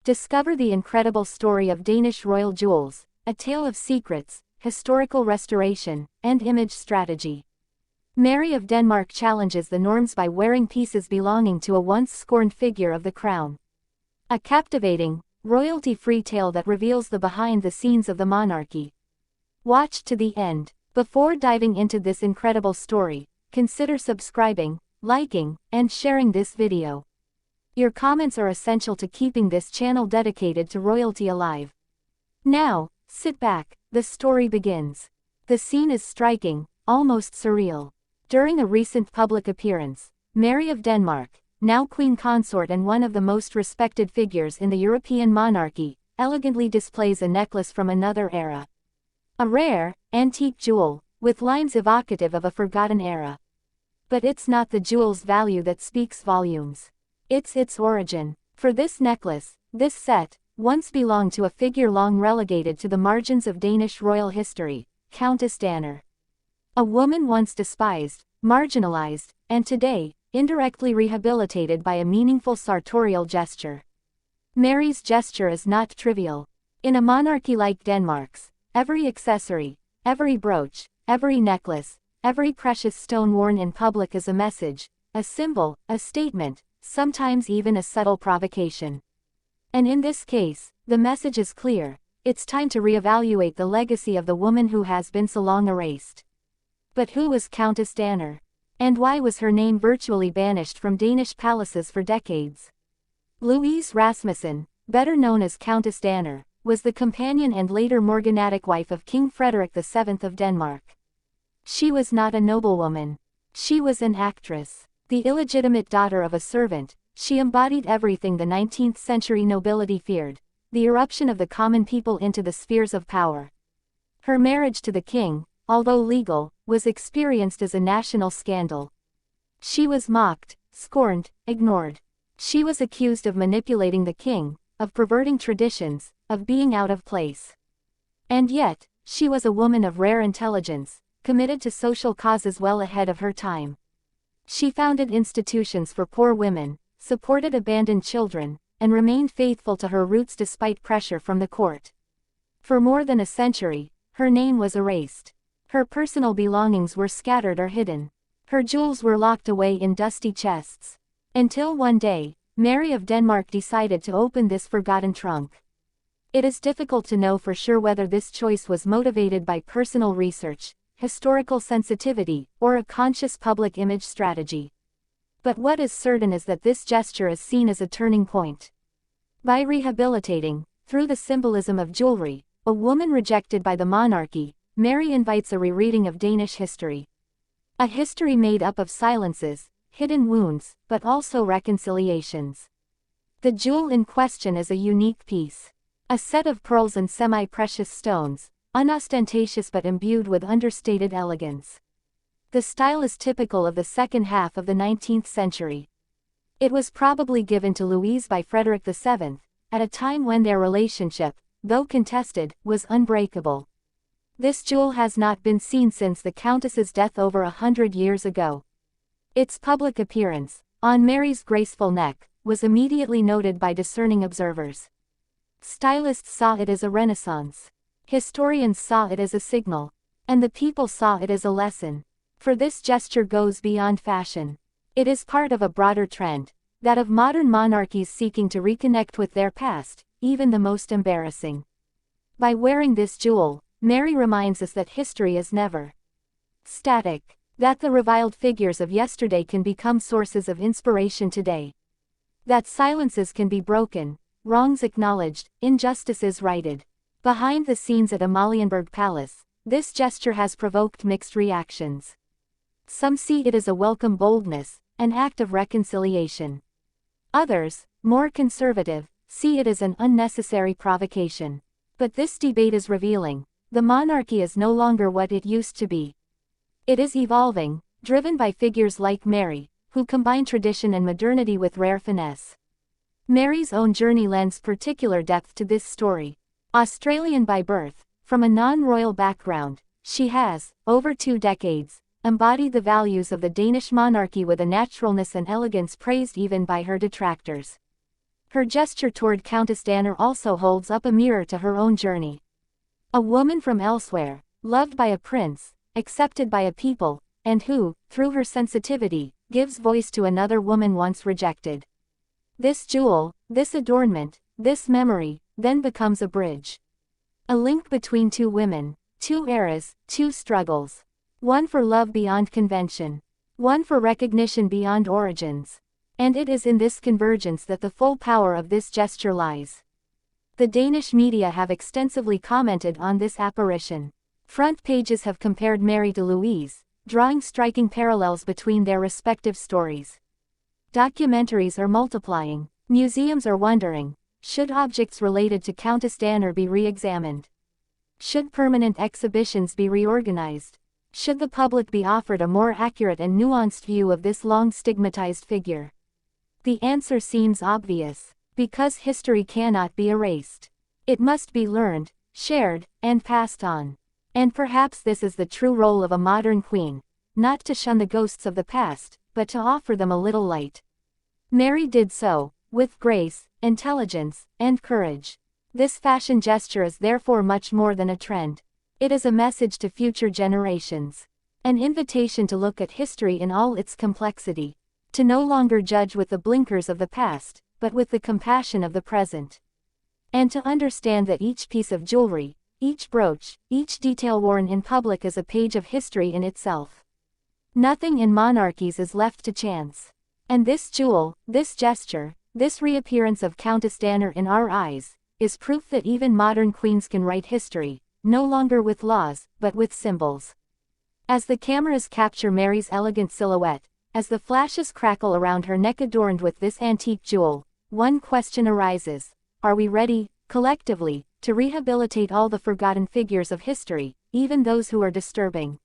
Discover the incredible story of Danish royal jewels, a tale of secrets, historical restoration, and image strategy. Mary of Denmark challenges the norms by wearing pieces belonging to a once scorned figure of the crown. A captivating, royalty-free tale that reveals the behind-the-scenes of the monarchy. Watch to the end. Before diving into this incredible story, consider subscribing, liking, and sharing this video. Your comments are essential to keeping this channel dedicated to royalty alive. Now, sit back, the story begins. The scene is striking, almost surreal. During a recent public appearance, Mary of Denmark, now Queen Consort and one of the most respected figures in the European monarchy, elegantly displays a necklace from another era. A rare, antique jewel, with lines evocative of a forgotten era. But it's not the jewel's value that speaks volumes. It's its origin. For this necklace, this set, once belonged to a figure long relegated to the margins of Danish royal history, Countess Danner. A woman once despised, marginalized, and today, indirectly rehabilitated by a meaningful sartorial gesture. Mary's gesture is not trivial. In a monarchy like Denmark's, every accessory, every brooch, every necklace, every precious stone worn in public is a message, a symbol, a statement, sometimes even a subtle provocation. And in this case, the message is clear: it's time to reevaluate the legacy of the woman who has been so long erased. But who was Countess Danner? And why was her name virtually banished from Danish palaces for decades? Louise Rasmussen, better known as Countess Danner, was the companion and later morganatic wife of King Frederik VII of Denmark. She was not a noblewoman. She was an actress. The illegitimate daughter of a servant, she embodied everything the 19th century nobility feared: the eruption of the common people into the spheres of power. Her marriage to the king, although legal, was experienced as a national scandal. She was mocked, scorned, ignored. She was accused of manipulating the king, of perverting traditions, of being out of place. And yet, she was a woman of rare intelligence, committed to social causes well ahead of her time. She founded institutions for poor women, supported abandoned children, and remained faithful to her roots despite pressure from the court. For more than a century, her name was erased. Her personal belongings were scattered or hidden. Her jewels were locked away in dusty chests. Until one day, Mary of Denmark decided to open this forgotten trunk. It is difficult to know for sure whether this choice was motivated by personal research, historical sensitivity, or a conscious public image strategy. But what is certain is that this gesture is seen as a turning point. By rehabilitating, through the symbolism of jewelry, a woman rejected by the monarchy, Mary invites a rereading of Danish history. A history made up of silences, hidden wounds, but also reconciliations. The jewel in question is a unique piece. A set of pearls and semi-precious stones, unostentatious but imbued with understated elegance. The style is typical of the second half of the 19th century. It was probably given to Louise by Frederik VII, at a time when their relationship, though contested, was unbreakable. This jewel has not been seen since the Countess's death over 100 years ago. Its public appearance, on Mary's graceful neck, was immediately noted by discerning observers. Stylists saw it as a renaissance. Historians saw it as a signal. And the people saw it as a lesson. For this gesture goes beyond fashion. It is part of a broader trend, that of modern monarchies seeking to reconnect with their past, even the most embarrassing. By wearing this jewel, Mary reminds us that history is never static, that the reviled figures of yesterday can become sources of inspiration today. That silences can be broken, wrongs acknowledged, injustices righted. Behind the scenes at Amalienborg Palace, this gesture has provoked mixed reactions. Some see it as a welcome boldness, an act of reconciliation. Others, more conservative, see it as an unnecessary provocation. But this debate is revealing: the monarchy is no longer what it used to be. It is evolving, driven by figures like Mary, who combine tradition and modernity with rare finesse. Mary's own journey lends particular depth to this story. Australian by birth, from a non-royal background, she has, over 2 decades, embodied the values of the Danish monarchy with a naturalness and elegance praised even by her detractors. Her gesture toward Countess Danner also holds up a mirror to her own journey. A woman from elsewhere, loved by a prince, accepted by a people, and who, through her sensitivity, gives voice to another woman once rejected. This jewel, this adornment, this memory, then becomes a bridge. A link between two women, two eras, two struggles. One for love beyond convention. One for recognition beyond origins. And it is in this convergence that the full power of this gesture lies. The Danish media have extensively commented on this apparition. Front pages have compared Mary to Louise, drawing striking parallels between their respective stories. Documentaries are multiplying. Museums are wondering, should objects related to Countess Danner be re-examined? Should permanent exhibitions be reorganized? Should the public be offered a more accurate and nuanced view of this long stigmatized figure? The answer seems obvious. Because history cannot be erased. It must be learned, shared, and passed on. And perhaps this is the true role of a modern queen, not to shun the ghosts of the past, but to offer them a little light. Mary did so, with grace, intelligence, and courage. This fashion gesture is therefore much more than a trend. It is a message to future generations. An invitation to look at history in all its complexity. To no longer judge with the blinkers of the past, but with the compassion of the present. And to understand that each piece of jewelry, each brooch, each detail worn in public is a page of history in itself. Nothing in monarchies is left to chance. And this jewel, this gesture, this reappearance of Countess Danner in our eyes, is proof that even modern queens can write history, no longer with laws, but with symbols. As the cameras capture Mary's elegant silhouette, as the flashes crackle around her neck adorned with this antique jewel, one question arises: are we ready, collectively, to rehabilitate all the forgotten figures of history, even those who are disturbing?